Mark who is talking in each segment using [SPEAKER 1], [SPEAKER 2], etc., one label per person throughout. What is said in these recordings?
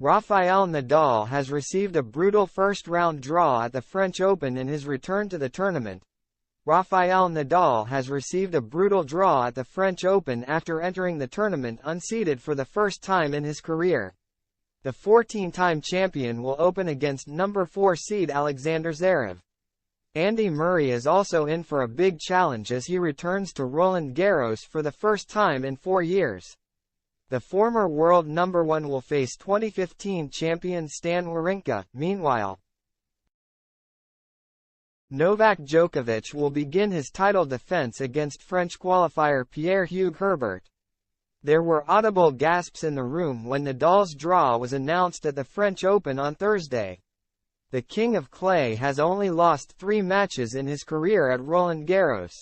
[SPEAKER 1] Rafael Nadal has received a brutal first-round draw at the French Open in his return to the tournament. Rafael Nadal has received a brutal draw at the French Open after entering the tournament unseeded for the first time in his career. The 14-time champion will open against number 4 seed Alexander Zverev. Andy Murray is also in for a big challenge as he returns to Roland Garros for the first time in 4 years. The former world number 1 will face 2015 champion Stan Wawrinka. Meanwhile, Novak Djokovic will begin his title defense against French qualifier Pierre-Hugues Herbert. There were audible gasps in the room when Nadal's draw was announced at the French Open on Thursday. The King of Clay has only lost 3 matches in his career at Roland Garros.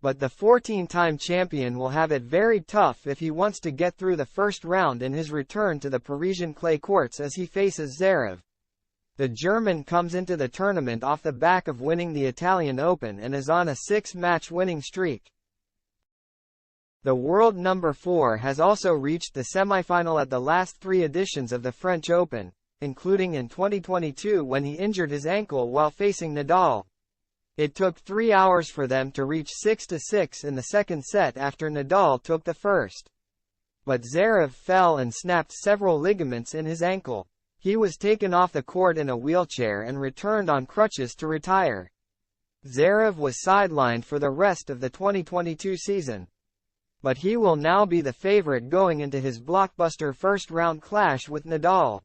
[SPEAKER 1] But the 14-time champion will have it very tough if he wants to get through the first round in his return to the Parisian clay courts as he faces Zverev. The German comes into the tournament off the back of winning the Italian Open and is on a 6-match winning streak. The world number 4 has also reached the semi-final at the last 3 editions of the French Open, including in 2022 when he injured his ankle while facing Nadal. It took 3 hours for them to reach 6-6 in the second set after Nadal took the first. But Zverev fell and snapped several ligaments in his ankle. He was taken off the court in a wheelchair and returned on crutches to retire. Zverev was sidelined for the rest of the 2022 season. But he will now be the favorite going into his blockbuster first-round clash with Nadal,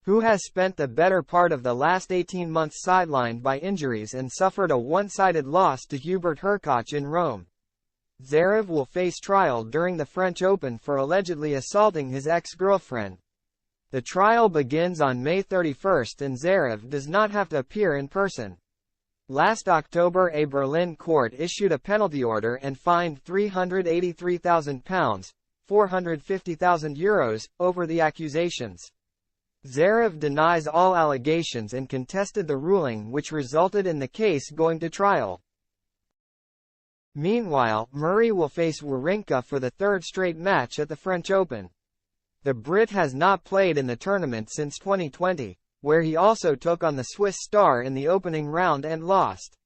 [SPEAKER 1] who has spent the better part of the last 18 months sidelined by injuries and suffered a one-sided loss to Hubert Hurkacz in Rome. Zverev will face trial during the French Open for allegedly assaulting his ex-girlfriend. The trial begins on May 31 and Zverev does not have to appear in person. Last October, a Berlin court issued a penalty order and fined £383,000, €450,000, over the accusations. Zverev denies all allegations and contested the ruling, which resulted in the case going to trial. Meanwhile, Murray will face Wawrinka for the 3rd straight match at the French Open. The Brit has not played in the tournament since 2020, where he also took on the Swiss star in the opening round and lost.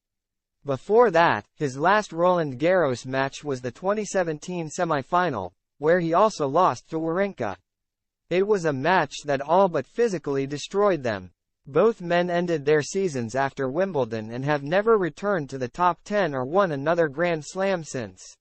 [SPEAKER 1] Before that, his last Roland Garros match was the 2017 semi-final, where he also lost to Wawrinka. It was a match that all but physically destroyed them. Both men ended their seasons after Wimbledon and have never returned to the top 10 or won another Grand Slam since.